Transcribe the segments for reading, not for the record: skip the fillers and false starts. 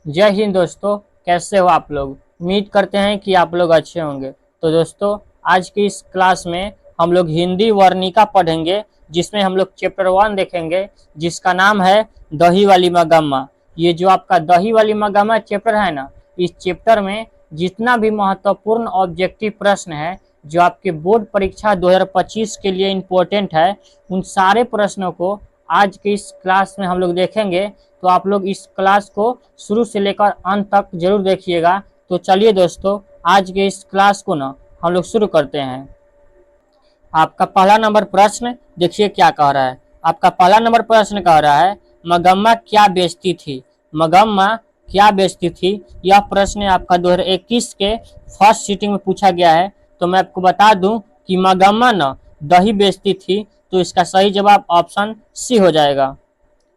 जय हिंद दोस्तों। कैसे हो आप लोग। उम्मीद करते हैं कि आप लोग अच्छे होंगे। तो दोस्तों, आज की इस क्लास में हम लोग हिंदी वर्णिका पढ़ेंगे, जिसमें हम लोग चैप्टर 1 देखेंगे, जिसका नाम है दही वाली मगम्मा। ये जो आपका दही वाली मगम्मा चैप्टर है ना, इस चैप्टर में जितना भी महत्वपूर्ण ऑब्जेक्टिव प्रश्न है जो आपके बोर्ड परीक्षा 2025 के लिए इम्पोर्टेंट है, उन सारे प्रश्नों को आज के इस क्लास में हम लोग देखेंगे। तो आप लोग इस क्लास को शुरू से लेकर अंत तक जरूर देखिएगा। तो चलिए दोस्तों, आज के इस क्लास को ना हम लोग शुरू करते हैं। आपका पहला नंबर प्रश्न देखिए क्या कह रहा है। आपका पहला नंबर प्रश्न कह रहा है, मगम्मा क्या बेचती थी। मगम्मा क्या बेचती थी, यह प्रश्न आपका 2021 के फर्स्ट सीटिंग में पूछा गया है। तो मैं आपको बता दूं कि मगम्मा ना दही बेचती थी, तो इसका सही जवाब ऑप्शन सी हो जाएगा।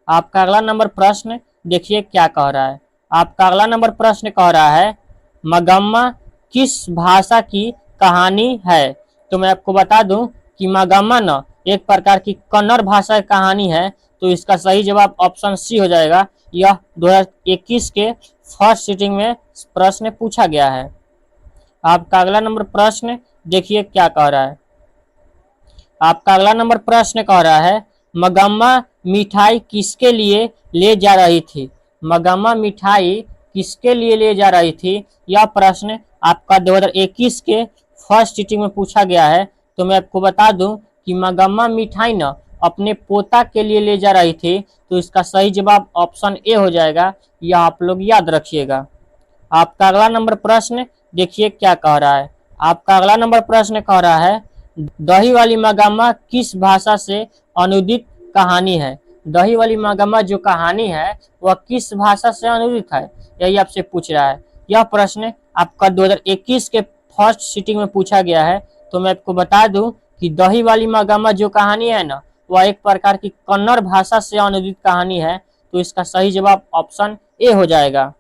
आपका अगला नंबर प्रश्न देखिए क्या कह रहा है। आपका अगला नंबर प्रश्न कह रहा है, मगम्मा किस भाषा की कहानी है। तो मैं आपको बता दूं कि मगम्मा न एक प्रकार की कन्नड़ भाषा की कहानी है। तो इसका सही जवाब ऑप्शन सी हो जाएगा। यह 2021 के फर्स्ट सीटिंग में प्रश्न पूछा गया है। आपका अगला नंबर प्रश्न देखिए क्या कह रहा है। आपका अगला नंबर प्रश्न कह रहा है, मगम्मा मिठाई किसके लिए ले जा रही थी। मगम्मा मिठाई किसके लिए ले जा रही थी, यह प्रश्न आपका 2021 के फर्स्ट सीटिंग में पूछा गया है। तो मैं आपको बता दूं कि मगम्मा मिठाई न अपने पोता के लिए ले जा रही थी। तो इसका सही जवाब ऑप्शन ए हो जाएगा। यह आप लोग याद रखिएगा। आपका अगला नंबर प्रश्न देखिए क्या कह रहा है। आपका अगला नंबर प्रश्न कह रहा है, दही वाली मगम्मा किस भाषा से अनुदित कहानी है। दही वाली मगम्मा जो कहानी है वह किस भाषा से अनुदित है, यही आपसे पूछ रहा है। यह प्रश्न आपका 2021 के फर्स्ट सीटिंग में पूछा गया है। तो मैं आपको बता दूं कि दही वाली मगम्मा जो कहानी है ना, वह एक प्रकार की कन्नड़ भाषा से अनुदित कहानी है। तो इसका सही जवाब ऑप्शन ए हो जाएगा।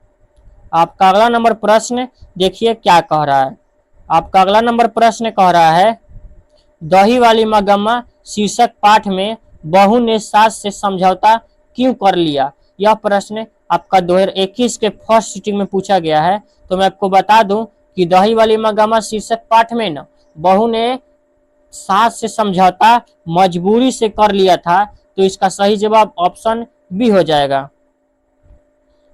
आपका अगला नंबर प्रश्न देखिए क्या कह रहा है। आपका अगला नंबर प्रश्न कह रहा है, दही वाली मगम्मा शीर्षक पाठ में बहू ने सास से समझौता क्यों कर लिया। यह प्रश्न आपका 2021 के फर्स्ट सीटिंग में पूछा गया है। तो मैं आपको बता दूं कि दही वाली मगम्मा शीर्षक पाठ में न बहू ने सास से समझौता मजबूरी से कर लिया था। तो इसका सही जवाब ऑप्शन बी हो जाएगा।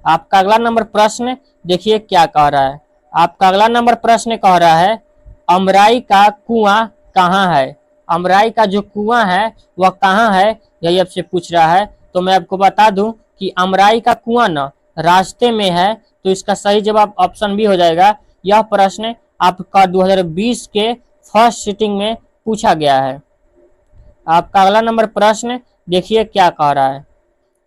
आपका अगला नंबर प्रश्न देखिए क्या कह रहा है। आपका अगला नंबर प्रश्न कह रहा है, अमराई का कुआं कहाँ है। अमराई का जो कुआं है वह कहाँ है, यही आपसे पूछ रहा है। तो मैं आपको बता दूं कि अमराई का कुआं न रास्ते में है। तो इसका सही जवाब ऑप्शन बी हो जाएगा। यह प्रश्न आपका 2020 के फर्स्ट सीटिंग में पूछा गया है। आपका अगला नंबर प्रश्न देखिए क्या कह रहा है।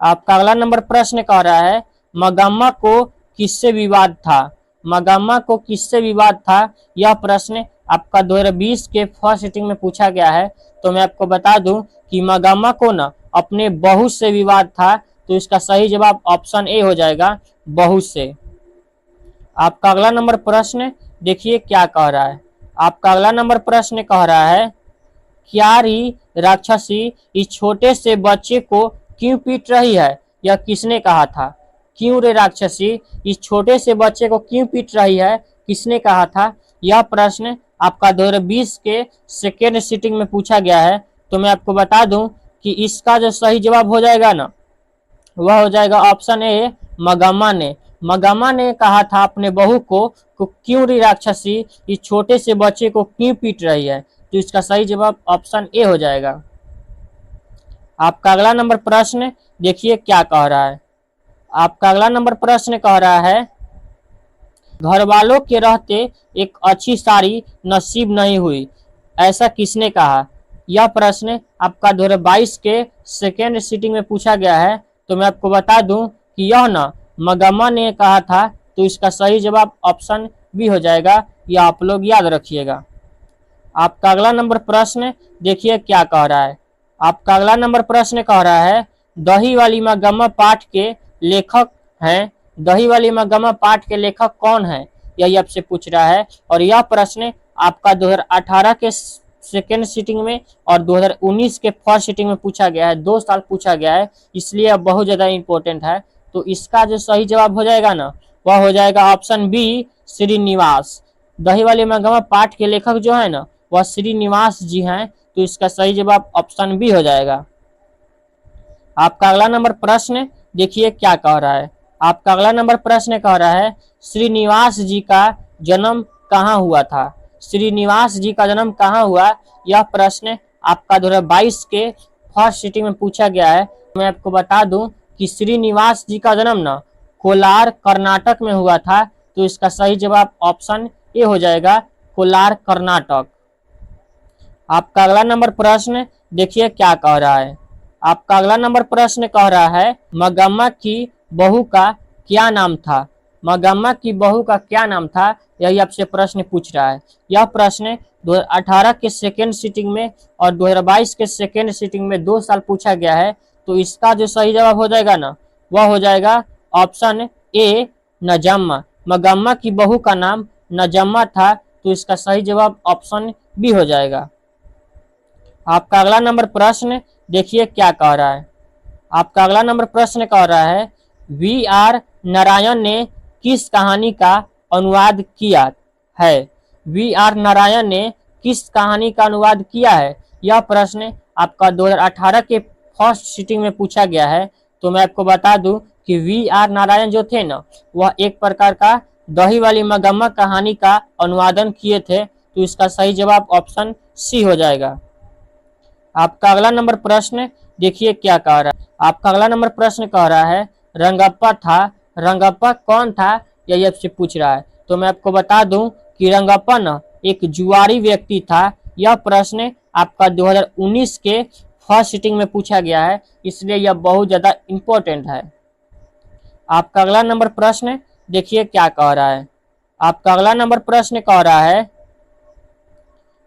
आपका अगला नंबर प्रश्न कह रहा है, मगम्मा को किससे विवाद था। मगम्मा को किससे विवाद था, यह प्रश्न आपका 2020 के फर्स्ट सीटिंग में पूछा गया है। तो मैं आपको बता दूं कि मगम्मा को न अपने बहू से विवाद था। तो इसका सही जवाब ऑप्शन ए हो जाएगा, बहू से। आपका अगला नंबर प्रश्न देखिए क्या कह रहा है। आपका अगला नंबर प्रश्न कह रहा है, क्यारी राक्षसी इस छोटे से बच्चे को क्यों पीट रही है, यह किसने कहा था। क्यों रे राक्षसी इस छोटे से बच्चे को क्यों पीट रही है, किसने कहा था। यह प्रश्न आपका 2020 के सेकेंड सीटिंग में पूछा गया है। तो मैं आपको बता दूं कि इसका जो सही जवाब हो जाएगा ना, वह हो जाएगा ऑप्शन ए, मगम्मा ने। मगम्मा ने कहा था अपने बहू को क्यों रे राक्षसी इस छोटे से बच्चे को क्यों पीट रही है। तो इसका सही जवाब ऑप्शन ए हो जाएगा। आपका अगला नंबर प्रश्न देखिए क्या कह रहा है। आपका अगला नंबर प्रश्न कह रहा है, घर वालों के रहते एक अच्छी साड़ी नसीब नहीं हुई, ऐसा किसने कहा। यह प्रश्न आपका 2022 के सेकेंड सीटिंग में पूछा गया है। तो मैं आपको बता दूं कि यह न मगम्मा ने कहा था। तो इसका सही जवाब ऑप्शन बी हो जाएगा। यह आप लोग याद रखिएगा। आपका अगला नंबर प्रश्न देखिए क्या कह रहा है। आपका अगला नंबर प्रश्न कह रहा है, दही वाली मगम्मा पाठ के लेखक हैं। दही वाली मगम्मा पाठ के लेखक कौन है, यही आपसे पूछ रहा है। और यह प्रश्न आपका 2018 के सेकेंड सीटिंग में और 2019 के फर्स्ट सीटिंग में पूछा गया है। 2 साल पूछा गया है, इसलिए अब बहुत ज़्यादा इंपॉर्टेंट है। तो इसका जो सही जवाब हो जाएगा ना, वह हो जाएगा ऑप्शन बी, श्रीनिवास। दही वाली मगमा पाठ के लेखक जो है ना, वह श्रीनिवास जी हैं, तो इसका सही जवाब ऑप्शन बी हो जाएगा। आपका अगला नंबर प्रश्न देखिए क्या कह रहा है। आपका अगला नंबर प्रश्न कह रहा है, श्रीनिवास जी का जन्म कहाँ हुआ था। श्रीनिवास जी का जन्म कहाँ हुआ, यह प्रश्न आपका 2022 के फर्स्ट सिटिंग में पूछा गया है। मैं आपको बता दूं कि श्रीनिवास जी का जन्म ना कोलार कर्नाटक में हुआ था, तो इसका सही जवाब ऑप्शन ए हो जाएगा, कोलार कर्नाटक। आपका अगला नंबर प्रश्न देखिए क्या कह रहा है। आपका अगला नंबर प्रश्न कह रहा है, मगम्मा की बहू का क्या नाम था। मगम्मा की बहू का क्या नाम था, यही आपसे प्रश्न पूछ रहा है। यह प्रश्न 2018 के सेकेंड सिटिंग में और 2022 के सेकेंड सिटिंग में 2 साल पूछा गया है। तो इसका जो सही जवाब हो जाएगा ना, वह हो जाएगा ऑप्शन ए, नजम्मा। मगम्मा की बहू का नाम नजम्मा था, तो इसका सही जवाब ऑप्शन बी हो जाएगा। आपका अगला नंबर प्रश्न देखिए क्या कह रहा है। आपका अगला नंबर प्रश्न कह रहा है, वी आर नारायण ने किस कहानी का अनुवाद किया है। वी आर नारायण ने किस कहानी का अनुवाद किया है, यह प्रश्न आपका 2018 के फर्स्ट सिटिंग में पूछा गया है। तो मैं आपको बता दूं कि वी आर नारायण जो थे ना, वह एक प्रकार का दही वाली मगम्मा कहानी का अनुवादन किए थे, तो इसका सही जवाब ऑप्शन सी हो जाएगा। आपका अगला नंबर प्रश्न देखिए क्या कह रहा है। आपका अगला नंबर प्रश्न कह रहा है, रंगप्पा था, रंगप्पा कौन था, यही आपसे पूछ रहा है। तो मैं आपको बता दूं कि रंगप्पा ना एक जुआरी व्यक्ति था। यह प्रश्न आपका 2019 के फर्स्ट सिटिंग में पूछा गया है, इसलिए यह बहुत ज्यादा इंपॉर्टेंट है। आपका अगला नंबर प्रश्न देखिए क्या कह रहा है। आपका अगला नंबर प्रश्न कह रहा है,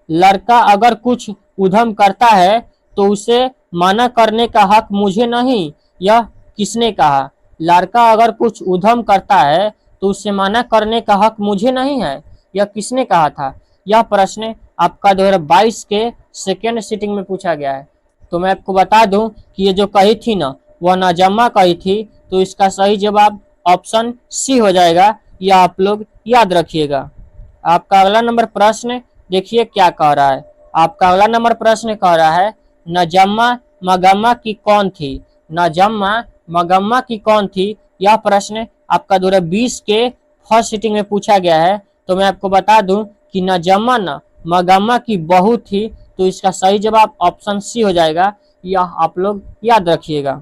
लड़का अगर कुछ उधम करता है तो उसे मना करने का हक मुझे नहीं, यह किसने कहा। लड़का अगर कुछ उधम करता है तो उसे मना करने का हक मुझे नहीं है, यह किसने कहा था। यह प्रश्न आपका 2022 के सेकेंड सिटिंग में पूछा गया है। तो मैं आपको बता दूं कि ये जो कही थी ना, वह नजम्मा कही थी, तो इसका सही जवाब ऑप्शन सी हो जाएगा, यह आप लोग याद रखिएगा। आपका अगला नंबर प्रश्न देखिए क्या कह रहा है। आपका अगला नंबर प्रश्न कह रहा है, नजम्मा मगम्मा की कौन थी। नजम्मा मगम्मा की कौन थी, यह प्रश्न आपका 2020 के फर्स्ट सिटिंग में पूछा गया है। तो मैं आपको बता दूं कि नजम्मा ना मगम्मा की बहू थी, तो इसका सही जवाब ऑप्शन सी हो जाएगा, यह आप लोग याद रखिएगा।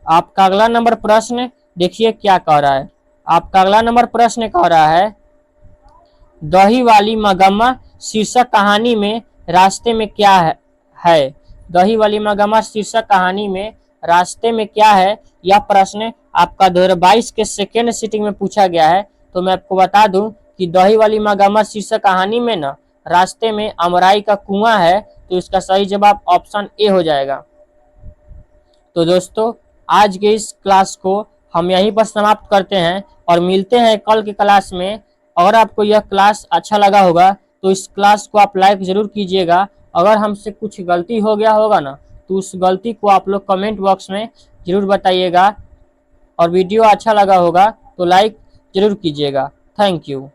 आपका अगला नंबर प्रश्न देखिए क्या कह रहा है। आपका अगला नंबर प्रश्न कह रहा है, दही वाली मगम्मा शीर्षक कहानी में रास्ते में क्या है। दही वाली मगम्मा शीर्षक कहानी में रास्ते में क्या है, यह प्रश्न आपका 2022 के सेकेंड सिटिंग में पूछा गया है। तो मैं आपको बता दूं कि दही वाली मगम्मा शीर्षक कहानी में ना रास्ते में अमराई का कुआं है, तो इसका सही जवाब ऑप्शन ए हो जाएगा। तो दोस्तों, आज के इस क्लास को हम यहीं पर समाप्त करते हैं और मिलते हैं कल के क्लास में। अगर आपको यह क्लास अच्छा लगा होगा तो इस क्लास को आप लाइक जरूर कीजिएगा। अगर हमसे कुछ गलती हो गया होगा ना, तो उस गलती को आप लोग कमेंट बॉक्स में जरूर बताइएगा। और वीडियो अच्छा लगा होगा तो लाइक जरूर कीजिएगा। Thank you.